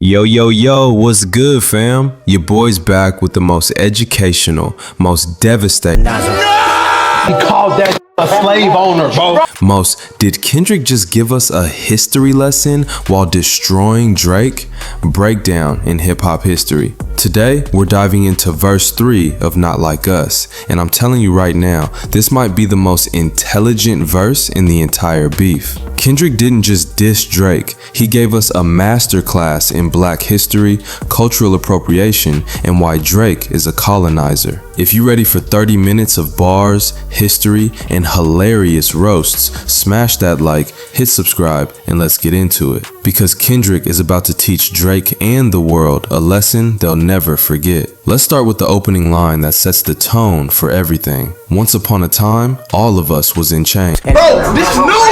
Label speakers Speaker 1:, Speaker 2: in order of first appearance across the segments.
Speaker 1: Yo, yo, yo, what's good, fam? Your boy's back with the most educational, most devastating.
Speaker 2: He called that a slave owner, bro.
Speaker 1: Did Kendrick just give us a history lesson while destroying Drake? Breakdown in hip hop history. Today, we're diving into verse 3 of Not Like Us, and I'm telling you right now, this might be the most intelligent verse in the entire beef. Kendrick didn't just diss Drake, he gave us a masterclass in black history, cultural appropriation, and why Drake is a colonizer. If you're ready for 30 minutes of bars, history, and hilarious roasts, smash that like, hit subscribe, and let's get into it. Because Kendrick is about to teach Drake and the world a lesson they'll never forget. Let's start with the opening line that sets the tone for everything. Once upon a time, all of us was in chains.
Speaker 2: Bro, this is new!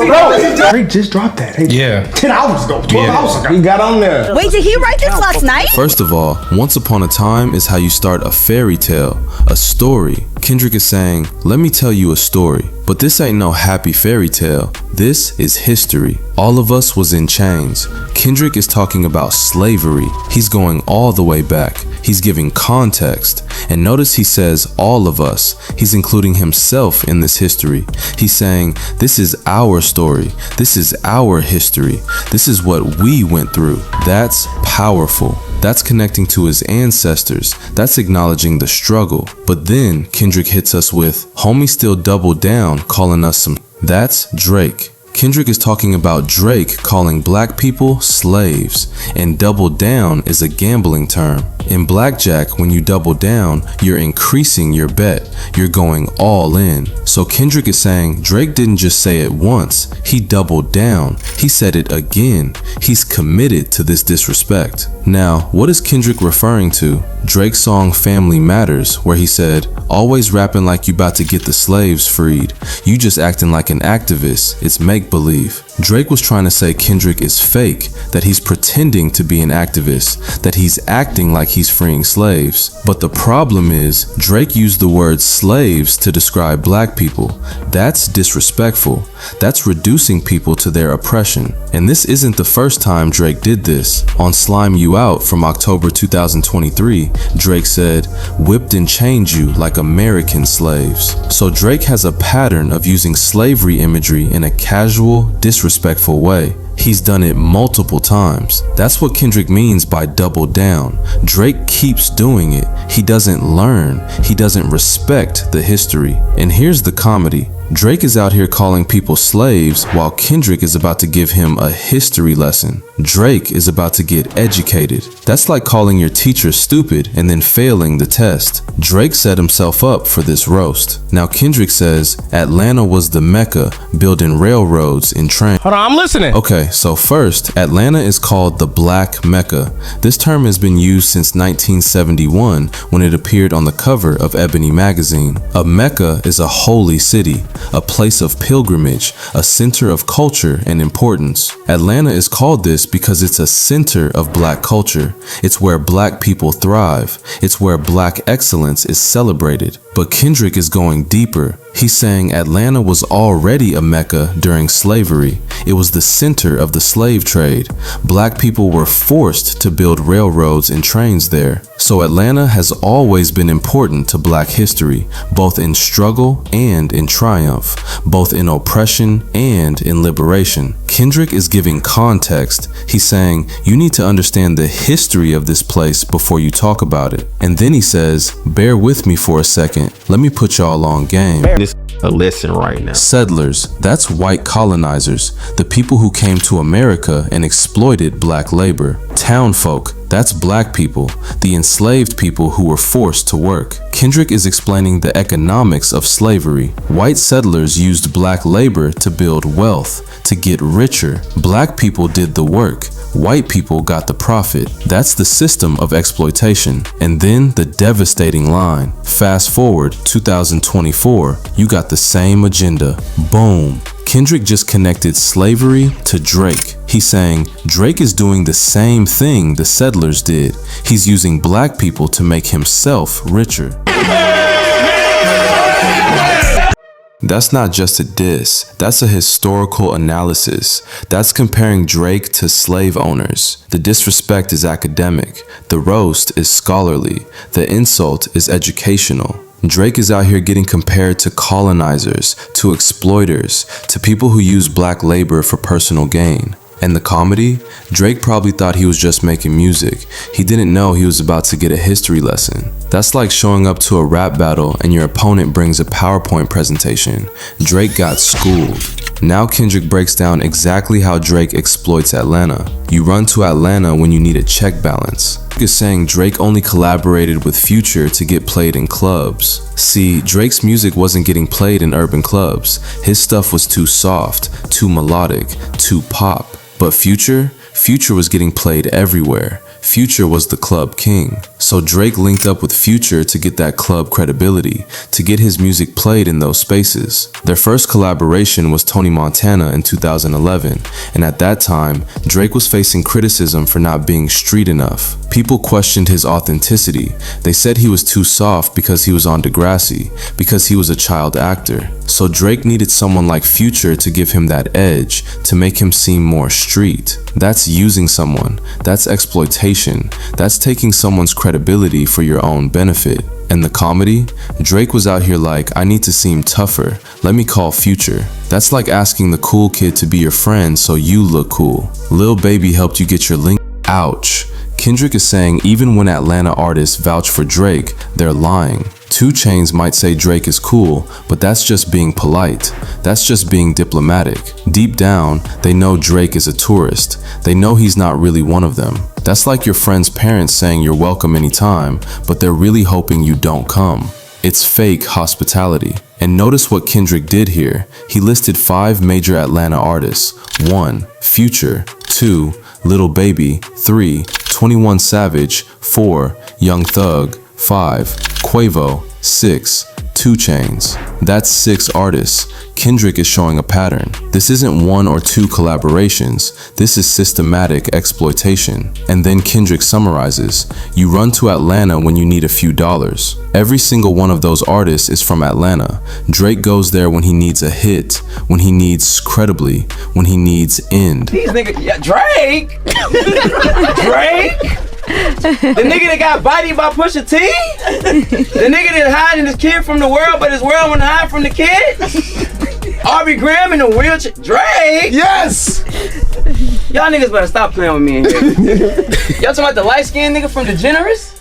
Speaker 2: Bro,
Speaker 3: Drake just dropped that.
Speaker 4: Yeah.
Speaker 3: 10 hours ago, 12 hours ago.
Speaker 2: he got on there.
Speaker 5: Wait, did he write this last night?
Speaker 1: First of all, once upon a time is how you start a fairy tale, a story. Kendrick is saying, let me tell you a story. But this ain't no happy fairy tale. This is history. All of us was in chains. Kendrick is talking about slavery. He's going all the way back. He's giving context. And notice he says all of us. He's including himself in this history. He's saying, this is our story. This is our history. This is what we went through. That's powerful. That's connecting to his ancestors. That's acknowledging the struggle. But then Kendrick hits us with, homie still doubled down, calling us some. That's Drake. Kendrick is talking about Drake calling black people slaves, and double down is a gambling term. In blackjack, when you double down, you're increasing your bet. You're going all in. So Kendrick is saying Drake didn't just say it once, he doubled down. He said it again. He's committed to this disrespect. Now, what is Kendrick referring to? Drake's song Family Matters, where he said, always rapping like you about to get the slaves freed. You just acting like an activist. It's make-believe. Drake was trying to say Kendrick is fake, that he's pretending to be an activist, that he's acting like he's freeing slaves. But the problem is, Drake used the word slaves to describe black people. That's disrespectful. That's reducing people to their oppression. And this isn't the first time Drake did this. On Slime You Out from October 2023, Drake said, whipped and chained you like American slaves. So Drake has a pattern of using slavery imagery in a casual, disrespectful way. He's done it multiple times. That's what Kendrick means by double down. Drake keeps doing it. He doesn't learn. He doesn't respect the history. And here's the comedy. Drake is out here calling people slaves while Kendrick is about to give him a history lesson. Drake is about to get educated. That's like calling your teacher stupid and then failing the test. Drake set himself up for this roast. Now Kendrick says Atlanta was the mecca, building railroads and trains.
Speaker 4: Hold on, I'm listening.
Speaker 1: Okay, so first, Atlanta is called the Black Mecca. This term has been used since 1971 when it appeared on the cover of Ebony magazine. A mecca is a holy city, a place of pilgrimage, a center of culture and importance. Atlanta is called this because it's a center of black culture. It's where black people thrive. It's where black excellence is celebrated. But Kendrick is going deeper. He's saying Atlanta was already a mecca during slavery. It was the center of the slave trade. Black people were forced to build railroads and trains there. So Atlanta has always been important to black history, both in struggle and in triumph, both in oppression and in liberation. Kendrick is giving context. He's saying, you need to understand the history of this place before you talk about it. And then he says, bear with me for a second. Let me put y'all on game.
Speaker 6: This a lesson right now.
Speaker 1: Settlers, that's white colonizers, the people who came to America and exploited black labor. Townfolk, that's black people, the enslaved people who were forced to work. Kendrick is explaining the economics of slavery. White settlers used black labor to build wealth, to get richer. Black people did the work. White people got the profit. That's the system of exploitation. And then the devastating line. Fast forward 2024, you got the same agenda. Boom. Kendrick just connected slavery to Drake. He's saying Drake is doing the same thing the settlers did. He's using black people to make himself richer. That's not just a diss, that's a historical analysis. That's comparing Drake to slave owners. The disrespect is academic, the roast is scholarly, the insult is educational. Drake is out here getting compared to colonizers, to exploiters, to people who use black labor for personal gain. And the comedy? Drake probably thought he was just making music. He didn't know he was about to get a history lesson. That's like showing up to a rap battle and your opponent brings a PowerPoint presentation. Drake got schooled. Now Kendrick breaks down exactly how Drake exploits Atlanta. You run to Atlanta when you need a check balance. Drake is saying Drake only collaborated with Future to get played in clubs. See, Drake's music wasn't getting played in urban clubs. His stuff was too soft, too melodic, too pop. But Future was getting played everywhere. Future was the club king. So Drake linked up with Future to get that club credibility, to get his music played in those spaces. Their first collaboration was Tony Montana in 2011, and at that time, Drake was facing criticism for not being street enough. People questioned his authenticity. They said he was too soft because he was on Degrassi, because he was a child actor. So Drake needed someone like Future to give him that edge, to make him seem more street. That's using someone. That's exploitation. That's taking someone's credibility for your own benefit. And the comedy? Drake was out here like, I need to seem tougher. Let me call Future. That's like asking the cool kid to be your friend so you look cool. Lil Baby helped you get your link. Ouch. Kendrick is saying even when Atlanta artists vouch for Drake, they're lying. 2 Chainz might say Drake is cool, but that's just being polite. That's just being diplomatic. Deep down, they know Drake is a tourist. They know he's not really one of them. That's like your friend's parents saying you're welcome anytime, but they're really hoping you don't come. It's fake hospitality. And notice what Kendrick did here. He listed 5 major Atlanta artists. 1. Future. 2. Lil Baby. 3. 21 Savage. 4. Young Thug. 5. Quavo. 6. 2 Chainz. That's 6 artists. Kendrick is showing a pattern. This isn't 1 or 2 collaborations. This is systematic exploitation. And then Kendrick summarizes, you run to Atlanta when you need a few dollars. Every single one of those artists is from Atlanta. Drake goes there when he needs a hit, when he needs credibly, when he needs end.
Speaker 4: These niggas, yeah, Drake? Drake? The nigga that got bodied by Pusha T? The nigga that hiding his kid from the world, but his world wanna hide from the kid? Aubrey Graham in the wheelchair? Drake?
Speaker 2: Yes!
Speaker 4: Y'all niggas better stop playing with me in here. Y'all talking about the light-skinned nigga from DeGeneres?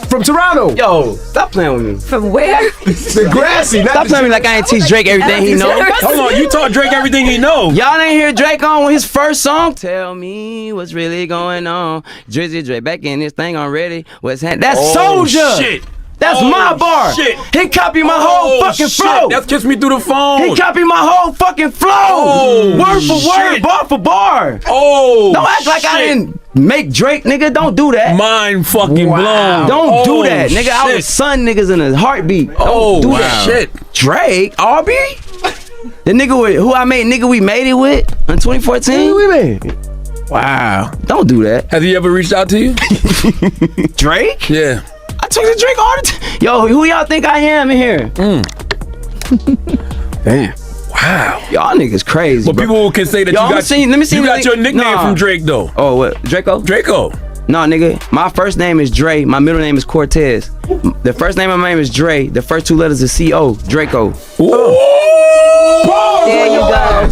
Speaker 2: From Toronto.
Speaker 4: Yo, stop playing with me.
Speaker 5: From where?
Speaker 2: Degrassi.
Speaker 4: Stop playing with me like I ain't teach Drake everything he know.
Speaker 7: Hold on, you taught Drake everything he know.
Speaker 4: Y'all didn't hear Drake on his first song? Tell me what's really going on. Drizzy Drake back in this thing already. What's happening? That's Soulja.
Speaker 7: Shit.
Speaker 4: That's my bar.
Speaker 7: Shit.
Speaker 4: He copied my whole fucking flow.
Speaker 7: That's Kiss Me Through the Phone.
Speaker 4: He copied my whole fucking flow. Word for word, bar for bar.
Speaker 7: Oh,
Speaker 4: don't act like I didn't make Drake, nigga. Don't do that.
Speaker 7: Mind fucking blown.
Speaker 4: Don't do that, nigga. I was son niggas in a heartbeat. Don't do that shit. Drake, Aubrey? The nigga with who I made, nigga we made it with in 2014?
Speaker 2: We made it.
Speaker 4: Wow. Don't do that.
Speaker 7: Has he ever reached out to you?
Speaker 4: Drake?
Speaker 7: Yeah.
Speaker 4: I talk to Drake all the time. Yo, who y'all think I am in here?
Speaker 2: Damn.
Speaker 7: Wow.
Speaker 4: Y'all niggas crazy.
Speaker 7: But people can say that
Speaker 4: yo,
Speaker 7: you got,
Speaker 4: let me see
Speaker 7: you got your nickname from Drake though.
Speaker 4: Oh, what? Draco?
Speaker 7: Draco.
Speaker 4: No, nigga. My first name is Dre. My middle name is Cortez. The first name of my name is Dre. The first 2 letters is C-O. Draco.
Speaker 7: Ooh.
Speaker 5: There you go.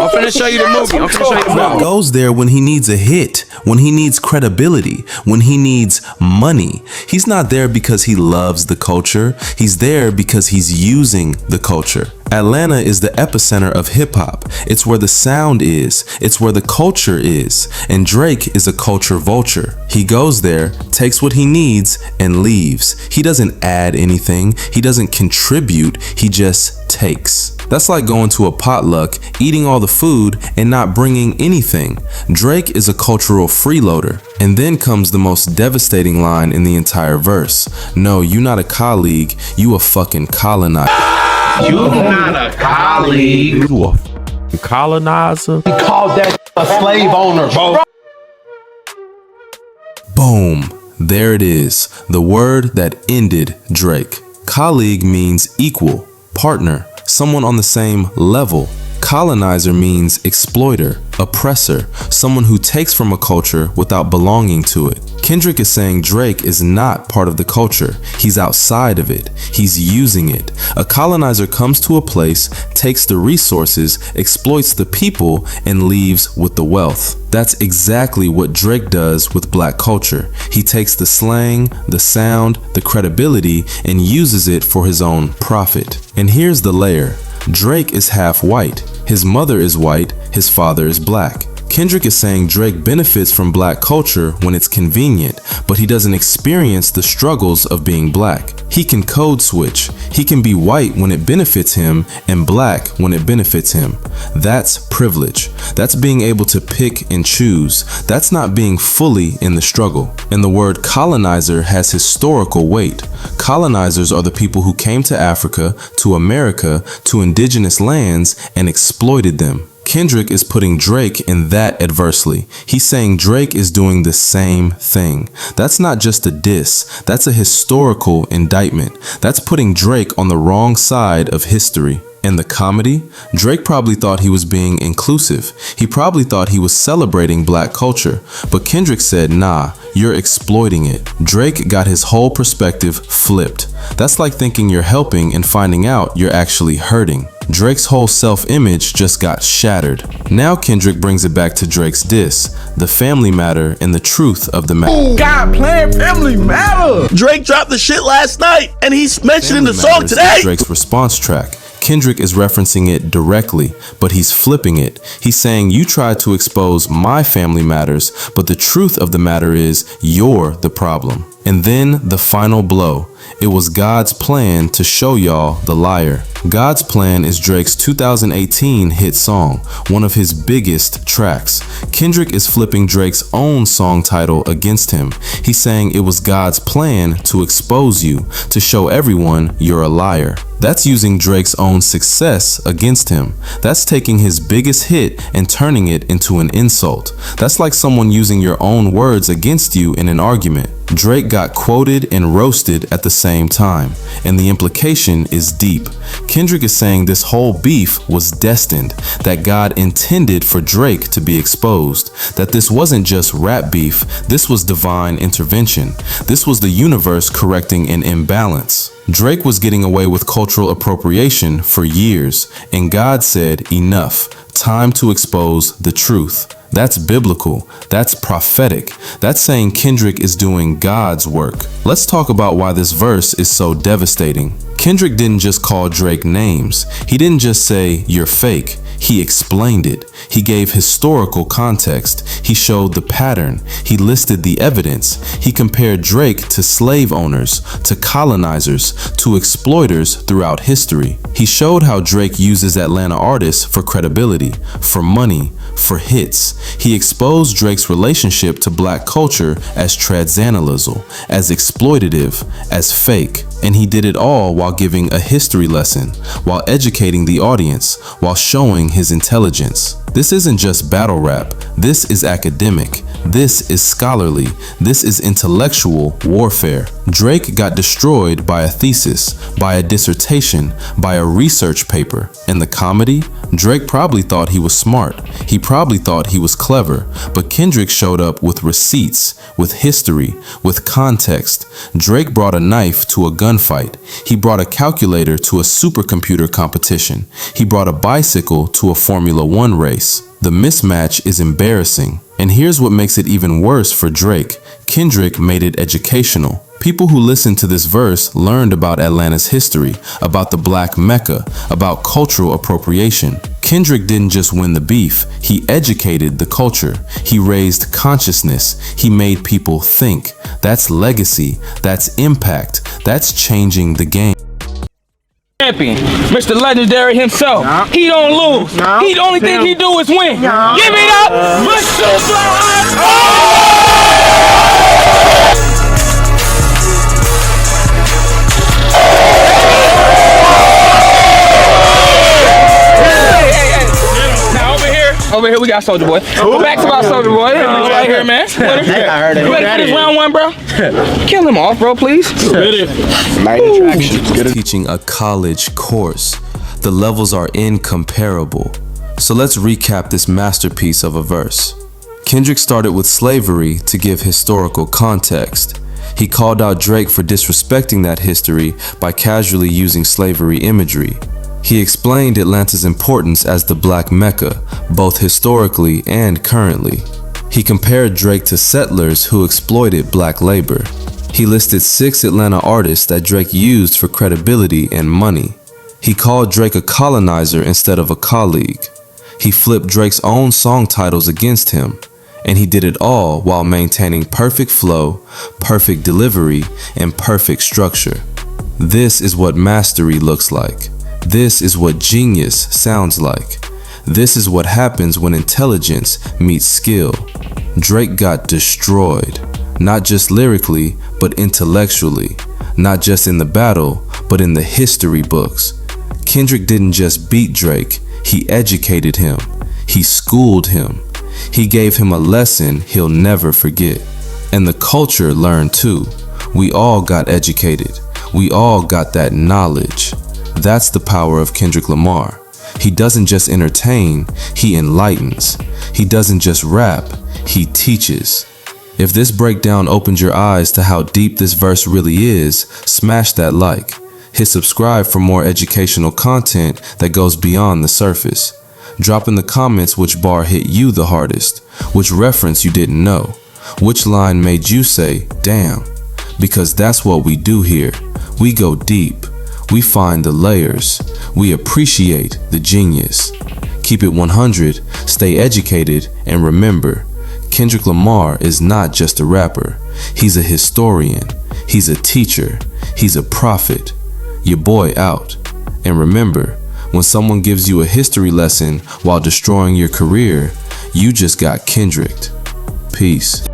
Speaker 4: I'm finna show you the movie.
Speaker 1: Drake goes there when he needs a hit, when he needs credibility, when he needs money. He's not there because he loves the culture. He's there because he's using the culture. Atlanta is the epicenter of hip-hop. It's where the sound is. It's where the culture is. And Drake is a culture vulture. He goes there, takes what he needs, and leaves. He doesn't add anything. He doesn't contribute. He just takes. That's like going to a potluck, eating all the food, and not bringing anything. Drake is a cultural freeloader. And then comes the most devastating line in the entire verse. No, you not a colleague, you a fucking colonizer.
Speaker 6: You not a colleague. You a colonizer.
Speaker 2: He called that a slave owner, bro.
Speaker 1: Boom. There it is. The word that ended Drake. Colleague means equal, partner, someone on the same level. Colonizer means exploiter, oppressor, someone who takes from a culture without belonging to it. Kendrick is saying Drake is not part of the culture. He's outside of it. He's using it. A colonizer comes to a place, takes the resources, exploits the people, and leaves with the wealth. That's exactly what Drake does with black culture. He takes the slang, the sound, the credibility, and uses it for his own profit. And here's the layer. Drake is half white. His mother is white, his father is black. Kendrick is saying Drake benefits from black culture when it's convenient, but he doesn't experience the struggles of being black. He can code switch. He can be white when it benefits him and black when it benefits him. That's privilege. That's being able to pick and choose. That's not being fully in the struggle. And the word colonizer has historical weight. Colonizers are the people who came to Africa, to America, to indigenous lands and exploited them. Kendrick is putting Drake in that adversely. He's saying Drake is doing the same thing. That's not just a diss, that's a historical indictment. That's putting Drake on the wrong side of history. In the comedy, Drake probably thought he was being inclusive. He probably thought he was celebrating black culture. But Kendrick said, nah, you're exploiting it. Drake got his whole perspective flipped. That's like thinking you're helping and finding out you're actually hurting. Drake's whole self-image just got shattered. Now Kendrick brings it back to Drake's diss, the family matter and the truth of the matter.
Speaker 7: God playing family matter.
Speaker 8: Drake dropped the shit last night, and he's mentioning the song today.
Speaker 1: Drake's response track. Kendrick is referencing it directly, but he's flipping it. He's saying you tried to expose my family matters, but the truth of the matter is you're the problem. And then the final blow. It was God's plan to show y'all the liar. God's Plan is Drake's 2018 hit song, one of his biggest tracks. Kendrick is flipping Drake's own song title against him. He's saying it was God's plan to expose you, to show everyone you're a liar. That's using Drake's own success against him. That's taking his biggest hit and turning it into an insult. That's like someone using your own words against you in an argument. Drake got quoted and roasted at the same time, and the implication is deep. Kendrick is saying this whole beef was destined, that God intended for Drake to be exposed, that this wasn't just rap beef, this was divine intervention. This was the universe correcting an imbalance. Drake was getting away with cultural appropriation for years, and God said, enough, time to expose the truth. That's biblical. That's prophetic. That's saying Kendrick is doing God's work. Let's talk about why this verse is so devastating. Kendrick didn't just call Drake names. He didn't just say, you're fake. He explained it. He gave historical context. He showed the pattern. He listed the evidence. He compared Drake to slave owners, to colonizers, to exploiters throughout history. He showed how Drake uses Atlanta artists for credibility, for money, for hits. He exposed Drake's relationship to black culture as transanalytical, as exploitative, as fake. And he did it all while giving a history lesson, while educating the audience, while showing his intelligence. This isn't just battle rap. This is academic. This is scholarly. This is intellectual warfare. Drake got destroyed by a thesis, by a dissertation, by a research paper. In the comedy, Drake probably thought he was smart. He probably thought he was clever. But Kendrick showed up with receipts, with history, with context. Drake brought a knife to a gunfight. He brought a calculator to a supercomputer competition. He brought a bicycle to a Formula One race. The mismatch is embarrassing. And here's what makes it even worse for Drake. Kendrick made it educational. People who listened to this verse learned about Atlanta's history, about the black mecca, about cultural appropriation. Kendrick didn't just win the beef, he educated the culture. He raised consciousness. He made people think. That's legacy. That's impact. That's changing the game.
Speaker 9: Champion, Mr. Legendary himself. He don't lose. He the only thing he do is win. Give it up, Mr. Now over here, Over here we got Soldier Boy. Go back to my Soldier Boy. Right here, man.
Speaker 4: I heard it.
Speaker 9: You ready for this round one, bro? Kill him off, bro, please.
Speaker 4: Light attraction.
Speaker 1: Teaching a college course. The levels are incomparable. So let's recap this masterpiece of a verse. Kendrick started with slavery to give historical context. He called out Drake for disrespecting that history by casually using slavery imagery. He explained Atlanta's importance as the Black Mecca, both historically and currently. He compared Drake to settlers who exploited black labor. He listed 6 Atlanta artists that Drake used for credibility and money. He called Drake a colonizer instead of a colleague. He flipped Drake's own song titles against him. And he did it all while maintaining perfect flow, perfect delivery, and perfect structure. This is what mastery looks like. This is what genius sounds like. This is what happens when intelligence meets skill. Drake got destroyed, not just lyrically, but intellectually. Not just in the battle, but in the history books. Kendrick didn't just beat Drake, he educated him. He schooled him. He gave him a lesson he'll never forget. And the culture learned too. We all got educated. We all got that knowledge. That's the power of Kendrick Lamar. He doesn't just entertain, he enlightens. He doesn't just rap, he teaches. If this breakdown opened your eyes to how deep this verse really is, smash that like. Hit subscribe for more educational content that goes beyond the surface. Drop in the comments which bar hit you the hardest, which reference you didn't know, which line made you say, damn. Because that's what we do here. We go deep. We find the layers. We appreciate the genius. Keep it 100, stay educated, and remember, Kendrick Lamar is not just a rapper. He's a historian. He's a teacher. He's a prophet. Your boy out. And remember, when someone gives you a history lesson while destroying your career, you just got Kendricked. Peace.